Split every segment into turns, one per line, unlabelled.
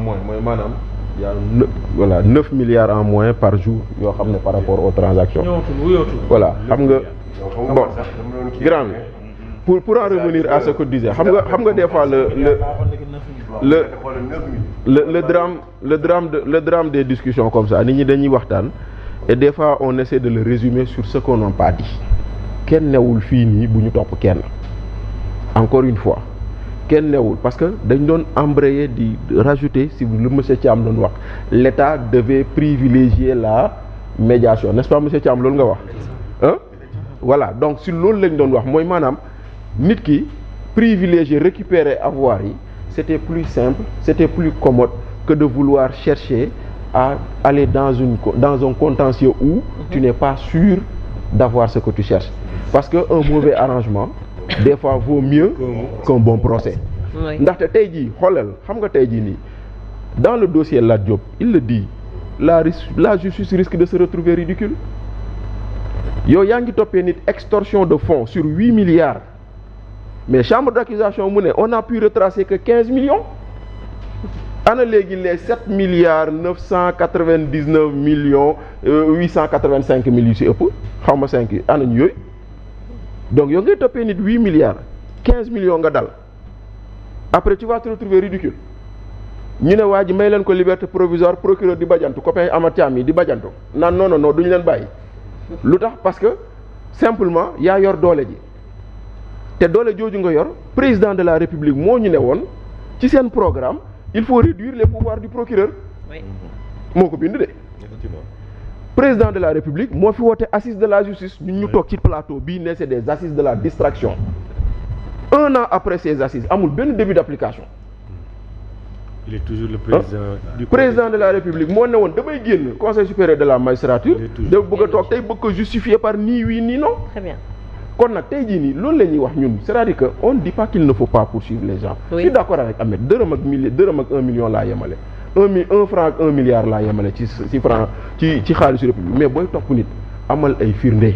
moins mooy maanaam y a voilà 9 milliards en moins par jour yoo xam ne par rapport aux transactions. voilà xam nga bon grand pour en revenir à ce que disait xam nga des fois le drame des discussions comme ça nit ñi dañuy waxtaan et des fois on essaie de le résumer sur ce qu'on n'a pas dit kenn newul fii nii bu ñu topp kenn encore une fois kenn newul parce que dañ doon embrayer di rajouter si lu monsieur Thiam doon wax l'État devait privilégier la médiation n'est-ce pas monsieur Thiam loolu nga wax voilà donc si loolu lañ doon wax mooy maanaam nit ki privilégier récupérer avoir yi c'était plus simple c'était plus commode que de vouloir chercher à aller dans un contentieux où tu n'es pas sûr d'avoir ce que tu cherches parce que un mauvais arrangement des fois vaut mieux qu'un bon procès ndaxte tey jii xoolal xam nga tey jii nii dans le dossier Lat Diop il le dit la justice risque de se retrouver ridicule yow yaa ngi toppee nit extorsion de fonds sur 8 milliards mais chambre d'accusation mu ne on a pu retracer que 15 millions ana léegi les 7 milliards 999 millions 885 mille yu si ëpp xaw ma 5 yi ana ñu yooyu donc yow ngay toppee nit 8 milliards 15 millions nga dal après tu vas te retrouver ridicule ñu ne waa ji may leen ko liberté provisoire procureur di bajantu copain Amath Thiam yi di bajantu naan non duñu leen bàyyi lu tax parce que simplement yaa yor doole ji te doole jooju nga yor président de la république moo ñu ne woon ci seen programme il faut réduire les pouvoirs du procureur moo ko bind de président de la république moo fi woote assise de la justice ñun ñu toog ci plateau bii ne c'est des assises de la distraction 1 an après ces assises amul benn début d'application.
Il est toujours le président du
président de la république moo ne woon damay génn conseil supérieur de la magistrature da bëgg a toog tey bëgg ko justifier par ni oui ni non.
Très bien.
kon nag tey jii nii loolu la ñuy wax ñun c'est-à-dire que on ne dit pas qu'il ne faut pas poursuivre les gens.
Oui.
Je suis d'accord avec Ahmed dërëm ak 1 million laa yemale 1 franc ak 1 milliard laa yemale ci franc ci xaalisu république mais booy topp nit amal ay firnde.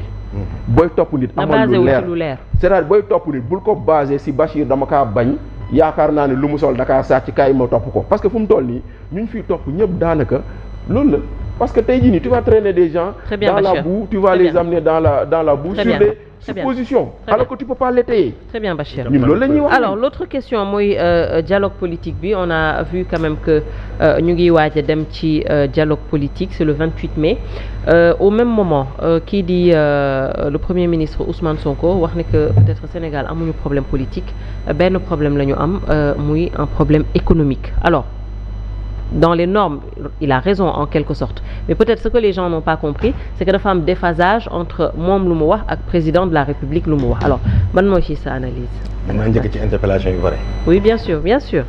booy topp nit amal lu leer c'est-à-dire booy topp nit bul ko basé si Bachir dama kaa bañ yaakaar naa ne lu mu sol Dakar sàcc kaay ma topp ko parce que fu mu toll nii ñu fiy topp ñëpp daanaka loolu la parce que tey jii nii tu vas traîner des gens dans la boue tu vas les amener dans la boue sur des suppositions alors que tu peux pas l'étayer.
Très bien Bachir.
ñun loolu la ñuy wax.
Alors l'autre question mooy dialogue politique bi on a vu quand même que ñu ngi waaj a dem ci dialogue politique c'est le 28 mai au même moment kii di le premier ministre Ousmane Sonko wax ne que peut-être Sénégal amuñu problème politique benn problème la ñu am muy un problème économique alors dans les normes il a raison en quelque sorte mais peut-être ce que les gens n'ont pas compris c'est que dafa am déphasage entre moom lu mu wax ak président de la République lu mu wax alors ban mooy ci sa analyse.
mën naa njëkk ci interpellation yu bare.
Oui bien sûr bien sûr.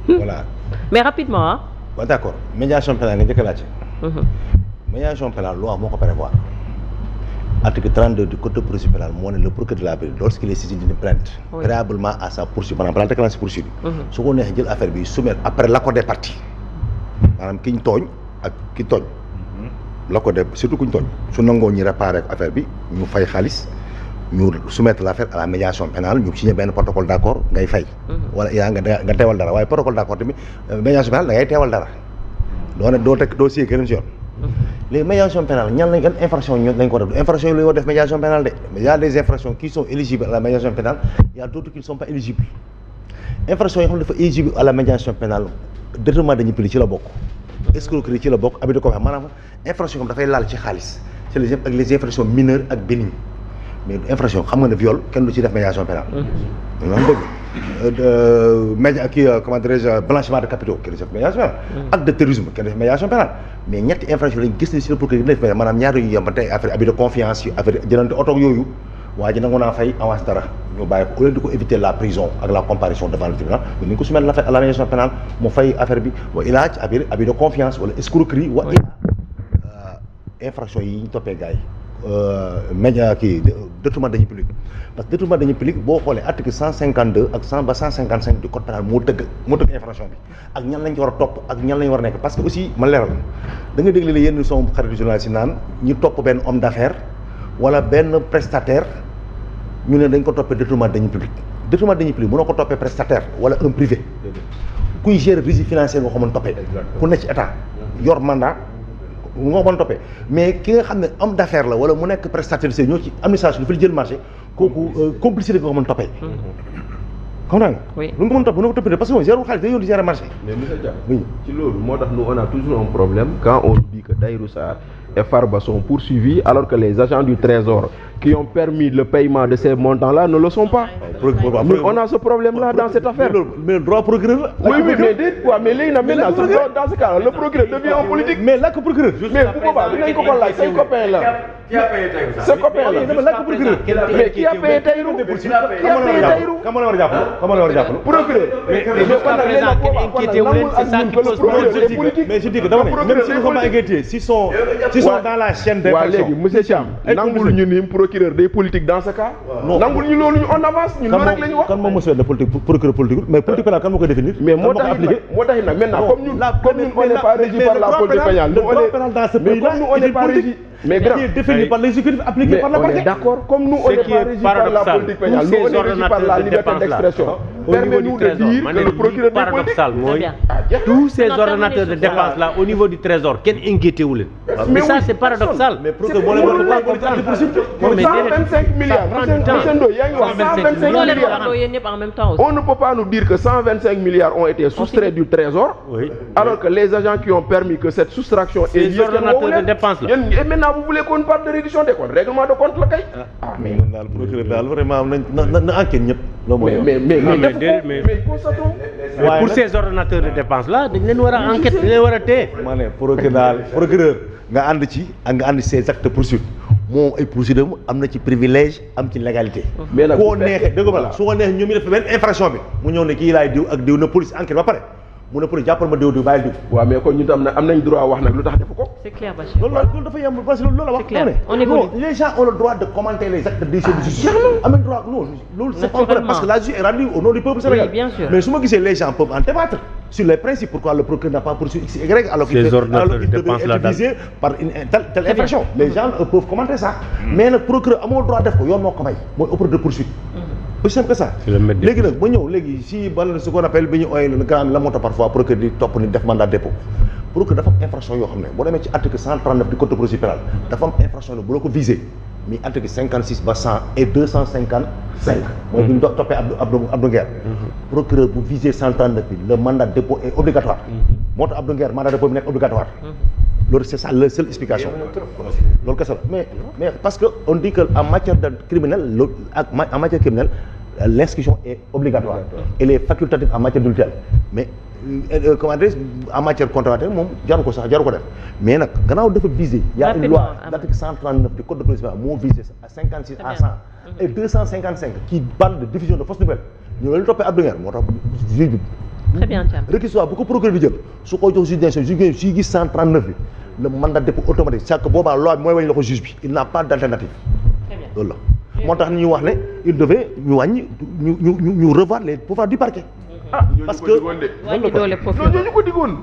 Voilà.
Mais rapidement ah.
Bon, d'accord médiation pénale nga njëkk a laajte. Médiation pénale loi moo ko prévoir. Article 32 du code de procédure pénale moo ne le procureur de la République lorsqu'il est saisi d'une plainte préalablement à sa poursuite maanaam balaa déclencher poursuite bi su ko neexee jël affaire bi soumettre après l'accord des parties maanaam ki ñu tooñ ak ki tooñ l'accord des surtout ku ñu tooñ su nangoo ñu réparer affaire bi ñu fay xaalis ñu soumettre l'affaire à la médiation pénale ñu signer benn protocole d'accord ngay fay wala yaa nga teewal dara waaye protocole d'accord tamit médiation pénale da ngay teewal dara doo signer keneen si yoon les médiations pénales ñan lañ infraction lañ ko def infraction yi la ñu war def médiation pénale de mais il y a des infractions qui sont éligibles à la médiation pénale il y a d'autres qui ne sont pas éligibles infractions yi xam ne dafa éligible à la médiation pénale détournement de deniers publics ci la bokk escroquerie ci la bokk abus de confiance maanaam infraction xam dafay laal ci xaalis c'est les infractions mineures ak bénignes mais infraction xam nga ne viol kenn du ci def médiation pénale comment dirais-je blanchiment de capitaux kenn du def médiation pénale acte de terrorisme kenn du def médiation pénale mais ñetti infraction lañ gis ne si la procureur dina def maanaam ñaar yu yem tey affaire abus de confiance yi affaire jëlante oto yooyu waa ji nangu naa fay avance dara ñu bàyyi ko au lieu de ko éviter la prison ak la comparution devant le tribunal mais ni ñu ko soumettre l'affaire à la médiation pénale mu fay affaire bi wa ilaa ci abus de confiance wala escroquerie wa ilaa infraction yi ñu toppee gars yi média kii détournement de deniers publics parce que détournement de deniers publics boo xoolee article 152 ak 100 ba 155 du code pénal moo tëgg infraction bi ak ñan lañ ci war a topp ak ñan lañ war a nekk parce que aussi ma leeral da nga déglu la yenn son xarit journaliste yi naan ñu topp benn homme d'affaires wala benn prestataire ñu ne dañ ko toppee détournement de deniers publics détournement de deniers publics mënoo ko toppee prestataire wala un privé kuy gérer régie financière nga ko mën toppee ku nekk ci état yor mandat nga ko mën toppee mais ki nga xam ne homme d'affaires la wala mu nekk prestataire de ñoo ci administration dafa jël marché kooku complicité nga ko mën toppee xam naa nga lu nga ko mën toppee nu ko toppee parce que moom géré xaalis day yoon di gérer marché
mais monsieur Dia ci loolu moo tax nous on a toujours un problème quand on dit que Tahirou Sarr et Farba sont poursuivis alors que les agents du Trésor qui ont permis le paiement de ces montants-là ne le sont pas. Nous, on a ce problème-là dans cette affaire.
Mais le droit procureur.
Oui, mais maintenant, dans ce cas, le procureur devient un politique.
Mais là, que procureur.
Mais pourquoi pas c'est un copain là.
Qui a payé Tahirou Sarr?
Ce copain là. Mais qui a payé Tahirou? Qui a payé Tahirou?
Comment on va dire?
Procureur.
Mais je dis que d'abord, même si nous sommes inquiétés, s'ils sont dans la chaîne d'infraction.
Monsieur Thiam, nangul ñu ni procureur des politiques dans ce cas. nangul ñu loolu on avance ñun loolu rek la ñu wax.
Kan moom monsieur le politique procureur politique mais politique pénale kan moo koy définir.
mais moo tax nag maintenant comme ñun on n'est pas régi par la politique pénale.
Le droit pénal dans ce pays là
on n'est pas régi. Mais
qui est défini par l'exécutif appliqué par le parquet.
D'accord, comme nous on n'est pas régi par la politique pénale, nous on est régi par la liberté d'expression. Permettez-nous de dire que le procureur des politiques.
Tous ces ordonnateurs de dépenses là au niveau du trésor kenn inquiété wu leen. Mais ça c'est paradoxal.
Mais procureur moo leen war a
125 milliards. Monsieur Ndoye yaa ngi wax 125 milliards. On ne peut pas nous dire que 125 milliards ont été soustraits du trésor. Alors que les agents qui ont permis que cette soustraction ait lieu.
Ces ordonnateurs de dépenses là.
Et maintenant vous voulez qu'on parle de réduction des comptes, règlement de compte la kay.
mais daal procureur daal vraiment na enquête ñëpp.
mais constatons.
Pour ces ordonnateurs de dépenses là dañ leen war a enquête dañ leen war a téye.
ma ne procureur nga ànd ci ak nga ànd ces actes de poursuite moom ay procédures am na ci privilège am ci légalité.
mais nag
koo neexee dégg nga su ko neexee ñoom ñu def benn infraction bi mu ñëw ne kii laay diw ak diw na police enquête ba pare mu ne police jàppal ma diw bàyyil diw.
waaw mais kon ñu tam am nañ droit wax nag lu tax defu ko.
C'est clair, Bachir.
loolu dafa yem parce que loolu la wax.
C'est clair. On évolue.
Non, les gens ont le droit de commenter les actes de décision de justice. am nañ droit loolu c'est pas vrai parce que la justice est rendue au nom du peuple sénégalais.
Oui, bien sûr.
Mais su ma gisee les gens peuvent en débattre sur les principes pourquoi le procureur n'a pas poursuivi X, Y alors qu'il devait être visé par une telle infraction. Les gens peuvent commenter ça. Mais nag procureur amoo droit def ko yoon moo ko may mooy auprès de poursuite. aussi simple que ça. léegi nag ba ñëw léegi si ban ce qu'on appelle bi ñu ooyee le grand la moo tax parfois procureur di topp ni def mandat de dépôt procureur dafa am infraction yoo xam ne boo demee ci article 139 du code de procédure pénale dafa am infraction la bu la ko visé mi article 56 ba 100 et 255 mooy bi ñu toppee Abdou Nguer procureur bu visé 139 bi le mandat de dépôt est obligatoire moo tax Abdou Nguer mandat de dépôt bi nekk obligatoire loolu c'est ça la seule explication loolu kese la mais parce que on dit que en matière de criminel loolu ak en matière criminelle l'inscription est obligatoire elle est facultative en matière d'adultère mais comment dire en matière contractuelle moom jaru ko sax jaru ko def mais nag gannaaw dafa viser y a une loi l'article 139 du code de procédure pénale moo visé à 56 à 100 et 255 qui parle de diffusion de fausses nouvelles ñu leen toppee Abdou Nguer moo tax juge bi
Très bien, Thiam.
réquisitoire bu ko procureur bi jël su ko jox juge d'instruction juge gis 139 bi le mandat de dépôt automatique c'est que boobaa loi bi mooy wàññi la ko juge bi il n'a pas d'alternative loolu la moo tax ñu wax ne il devait ñu wàññi ñu revoir les pouvoirs du parquet parce que
wàññi doole procureur
ñooñu ko diggoon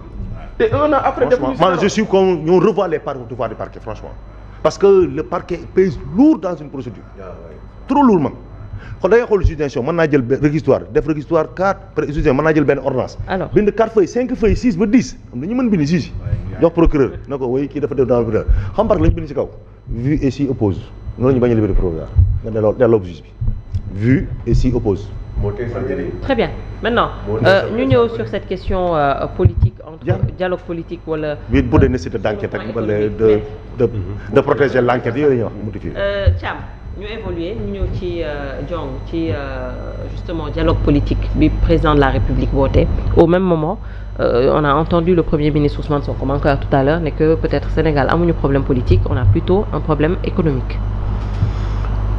te un an après
moi je suis comme ñu revoir les pouvoirs du parquet franchement parce que le parquet pèse lourd dans une procédure trop lourd man kon da ngay xool juge d'instruction mën naa jël réquisitoire def réquisitoire 4 juge mën naa jël benn ordonnance bind 4 feuilles 5 feuilles 6 ba 10 am na ñu mën bind juge jox procureur na ko woy kii dafa def dans le procureur xam par la ñu bind ci kaw vu et si oppose noonu la ñu bañ a libérer procureur nga delloo juge bi vu et si oppose
Très bien. Maintenant, ñu ñëw sur cette question politique entre dialogue politique wala.
bi pour des nécessités d'enquête ak wala de protéger l'enquête yooyu la ñuy wax modifié.
Thiam ñu évoluer ñu ñëw ci Diong ci justement dialogue politique bi président de la République woote. Au même moment, on a entendu le Premier ministre Ousmane Sonko encore tout à l'heure ne que peut-être Sénégal amuñu problème politique, on a plutôt un problème économique.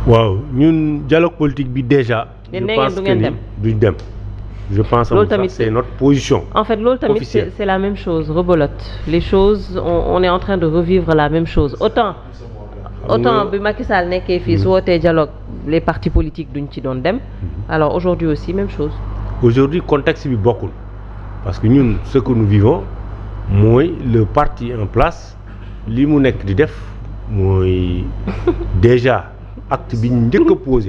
waaw ñun dialogue politique bi déjà. je pense que ni duñ dem. je pense que c'est notre position.
En fait loolu tamit c'est la même chose rebolote les choses on est en train de revivre la même chose autant bi Macky Sall nekkee fii su wootee dialogue les partis politiques duñ ci doon dem alors aujourd'hui aussi même chose.
aujourd'hui contexte bi bokkul parce que ñun ce que nous vivons mooy le parti en place li mu nekk di def mooy déjà acte bi ñu njëkk a posé